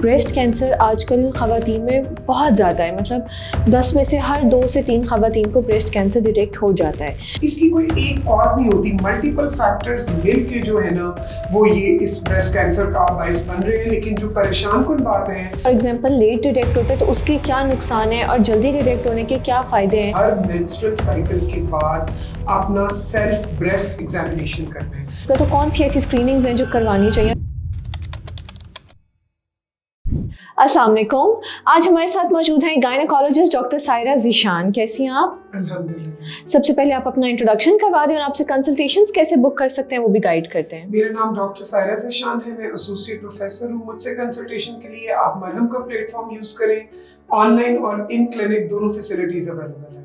Breast cancer आजकल ख़वातीन में बहुत ज़्यादा है, मतलब 10 में से हर 2 से 3 ख़वातीन को ब्रेस्ट कैंसर डिटेक्ट हो जाता है। इसकी कोई एक कॉज नहीं होती, मल्टीपल फैक्टर्स मिलके जो है ना वो ये इस ब्रेस्ट कैंसर का बायस बन रहे हैं। लेकिन जो परेशान कुन बात है, फॉर एग्जांपल लेट डिटेक्ट होता है तो उसके क्या नुकसान है और जल्दी डिटेक्ट होने के क्या फ़ायदे हैं। हर मेंस्ट्रुअल साइकिल के बाद अपना सेल्फ ब्रेस्ट एग्जामिनेशन करना है। तो कौन सी ऐसी स्क्रीनिंग्स हैं जो करवानी चाहिए? अस्सलाम वालेकुम। आज हमारे साथ मौजूद हैं गायनेकोलॉजिस्ट डॉक्टर सायरा ज़ीशान। कैसी हैं आप? अल्हम्दुलिल्लाह। सबसे पहले आप अपना इंट्रोडक्शन करवा दें और आपसे कंसल्टेशंस कैसे बुक कर सकते हैं वो भी गाइड करते हैं। मेरा नाम डॉक्टर सायरा ज़ीशान है, मैं एसोसिएट प्रोफेसर हूँ। मुझसे कंसल्टेशन के लिए आप मरहम का प्लेटफॉर्म यूज़ करें। ऑनलाइन और इन क्लिनिक दोनों फैसिलिटीज़ अवेलेबल हैं।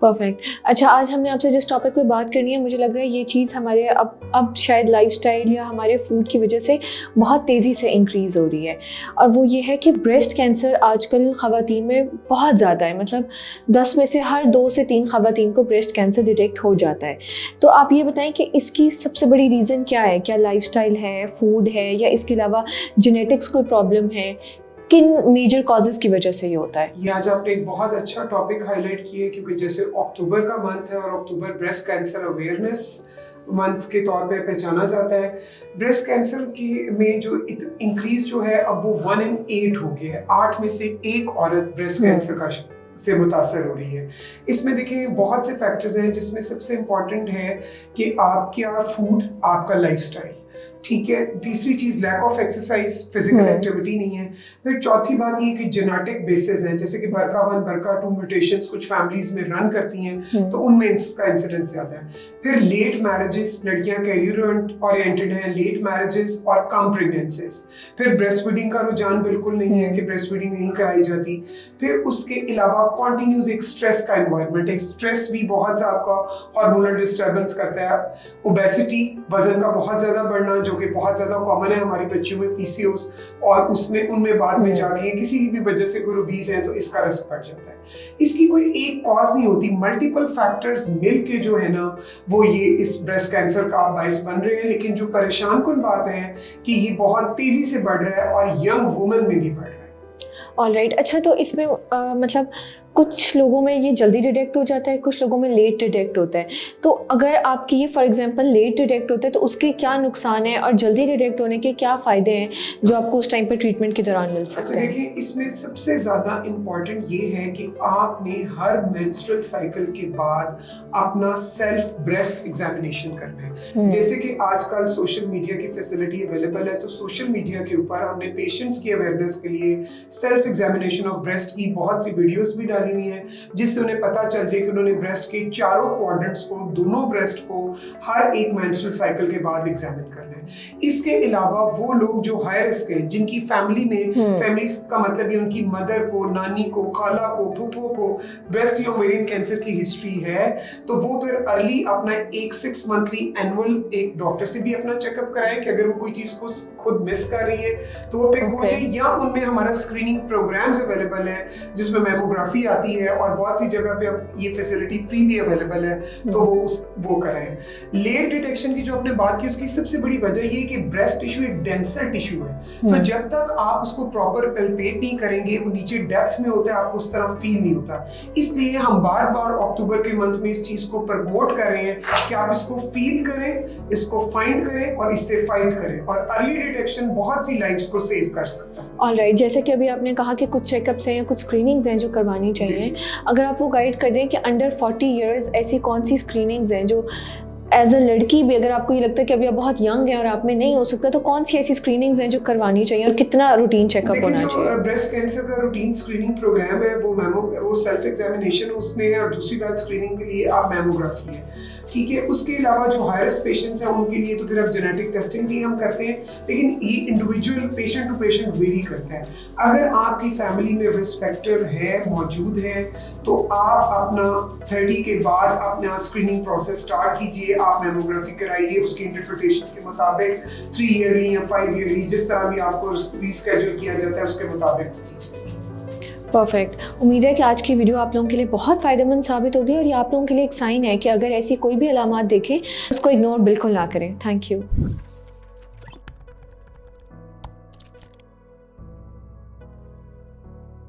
परफेक्ट। अच्छा, आज हमने आपसे जिस टॉपिक पे बात करनी है, मुझे लग रहा है ये चीज़ हमारे अब शायद लाइफस्टाइल या हमारे फूड की वजह से बहुत तेज़ी से इंक्रीज़ हो रही है, और वो ये है कि ब्रेस्ट कैंसर आजकल ख़वातीन में बहुत ज़्यादा है, मतलब 10 में से हर 2 से 3 ख़वातीन को ब्रेस्ट कैंसर डिटेक्ट हो जाता है। तो आप ये बताएं कि इसकी सबसे बड़ी रीज़न क्या है? क्या लाइफस्टाइल है, फूड है, या इसके अलावा जेनेटिक्स कोई प्रॉब्लम है? किन मेजर कॉजेज़ की वजह से ये होता है? ये आज आपने एक बहुत अच्छा टॉपिक हाईलाइट किया है, क्योंकि जैसे अक्टूबर का मंथ है और अक्टूबर ब्रेस्ट कैंसर अवेयरनेस मंथ के तौर पे पहचाना जाता है। ब्रेस्ट कैंसर की में जो इंक्रीज जो है अब वो 1 in 8 हो गया है। 8 में से 1 औरत ब्रेस्ट कैंसर का से मुतासर हो रही है। इसमें देखिए बहुत से फैक्टर्स हैं, जिसमें सबसे इम्पॉर्टेंट है कि आपका फूड, आपका लाइफस्टाइल, ठीक है। तीसरी चीज lack of exercise, physical activity नहीं है। फिर चौथी बात ये कि जेनेटिक बेसिस हैं, जैसे कि BRCA1 BRCA2 म्यूटेशंस कुछ फैमिलीज में रन करती हैं, तो उनमें इसका इंसिडेंस ज्यादा है। फिर लेट मैरिजेस, लड़कियां कैरियर ओरिएंटेड हैं, लेट मैरिजेस और कम प्रेगनेंसीज। फिर ब्रेस्ट फीडिंग का रुझान बिल्कुल नहीं है कि ब्रेस्ट फीडिंग नहीं कराई जाती। फिर उसके अलावा कॉन्टिन्यूस एक स्ट्रेस का एनवायरनमेंट, एक स्ट्रेस भी बहुत सा आपका हार्मोनल डिस्टर्बेंस करता है। ओबेसिटी, वजन का बहुत ज्यादा बढ़ना, जो कि बहुत ज्यादा कॉमन है हमारी बच्चियों में, PCOS, और उसमें उनमें बाद में जाके किसी भी वजह से कोई ओबीस है तो इसका रिस्क बढ़ जाता है। इसकी कोई एक कॉज नहीं होती, मल्टीपल फैक्टर्स मिलके जो है ना वो ये इस ब्रेस्ट कैंसर का बायस बन रहे हैं। लेकिन जो परेशान कुन बात है कि ये बहुत तेजी से बढ़ रहा है और यंग वुमेन में भी बढ़ रहा है। ऑलराइट। अच्छा, तो इसमें मतलब कुछ लोगों में ये जल्दी डिटेक्ट हो जाता है, कुछ लोगों में लेट डिटेक्ट होता है। तो अगर आपकी ये फॉर एग्जांपल लेट डिटेक्ट होता है तो उसके क्या नुकसान है और जल्दी डिटेक्ट होने के क्या फ़ायदे हैं जो आपको उस टाइम पे ट्रीटमेंट के दौरान मिल सकते हैं? देखिए, इसमें सबसे ज़्यादा इम्पॉर्टेंट ये है कि आपने हर मेंस्ट्रुअल साइकिल के बाद अपना सेल्फ ब्रेस्ट एग्जामिनेशन करना है। जैसे कि आजकल सोशल मीडिया की फैसिलिटी अवेलेबल है, तो सोशल मीडिया के ऊपर हमने पेशेंट्स की अवेयरनेस के लिए सेल्फ एग्जामिनेशन ऑफ ब्रेस्ट की बहुत सी वीडियोस भी डाली हुई है, जिससे उन्हें पता चल जाए कि उन्होंने ब्रेस्ट के चारों क्वाड्रेंट्स को, दोनों ब्रेस्ट को हर एक मेंस्ट्रुअल साइकिल के बाद एग्जामिन करना है। इसके अलावा वो लोग जो हाई रिस्क हैं, जिनकी फैमिली में, फैमिली का मतलब ये उनकी मदर को, नानी को, खाला को, फूफो को ब्रेस्ट या ओवेरियन कैंसर की हिस्ट्री है, तो वो फिर अर्ली अपना एक 6 मंथली एनुअल एक डॉक्टर से भी अपना चेकअप कराएं कि अगर वो कोई चीज को खुद मिस कर रही है तो वो पिक हो जाए। या उनमें हमारा स्क्रीनिंग प्रोग्राम्स अवेलेबल है जिसमें मैमोग्राफी आती है, और बहुत सी जगह पे अब ये फैसिलिटी फ्री भी अवेलेबल है, तो वो कराएं। लेट डिटेक्शन की जो आपने बात की, उसकी सबसे बड़ी वजह ये है कि ब्रेस्ट टिश्यू एक डेंसर टिश्यू है, तो जब तक आप उसको प्रॉपर पैल्पेट नहीं करेंगे, वो नीचे डेप्थ में होता है, आपको उस तरह फील नहीं होता। इसलिए हम बार बार अक्टूबर के मंथ में इस चीज को प्रमोट कर रहे हैं कि आप इसको फील करें, इसको फाइंड करें और इससे फाइट करें, और अर्ली डिटेक्शन बहुत सी लाइफ्स को सेव कर सकता है। ऑलराइट। जैसे कि अभी आपने कहा कि कुछ चेकअप्स हैं या कुछ स्क्रीनिंग्स हैं जो करवानी चाहिए, अगर आप वो गाइड कर दें कि अंडर 40 इयर्स ऐसी कौन सी स्क्रीनिंग्स हैं जो एज अ लड़की भी, अगर आपको ये लगता है कि अभी आप बहुत यंग हैं और आप में नहीं हो सकता, तो कौन सी ऐसी स्क्रीनिंग्स हैं जो करवानी चाहिए और कितना रूटीन चेकअप होना चाहिए? ब्रेस्ट कैंसर का रूटीन स्क्रीनिंग प्रोग्राम है, वो सेल्फ एग्जामिनेशन उसमें है, और दूसरी बात स्क्रीनिंग के लिए आप मैमोग्राफी है, ठीक है। उसके अलावा जो हाई रिस्क पेशेंट्स हैं उनके लिए तो फिर अब जेनेटिक टेस्टिंग भी हम करते हैं, लेकिन ये individual patient to patient vary करता है। अगर आपकी फैमिली में रिस्क फैक्टर है, मौजूद है, तो आप अपना 30 के बाद अपना स्क्रीनिंग प्रोसेस स्टार्ट कीजिए। आप मैमोग्राफी कराइए, उसकी इंटरप्रिटेशन के मुताबिक 3 ईयरली या 5 ईयरली, जिस तरह भी आपको रीस्केड्यूल किया जाता है उसके मुताबिक कीजिए। परफेक्ट। उम्मीद है कि आज की वीडियो आप लोगों के लिए बहुत फ़ायदेमंद साबित होगी, और ये आप लोगों के लिए एक साइन है कि अगर ऐसी कोई भी अलामात देखें उसको इग्नोर बिल्कुल ना करें। Thank you.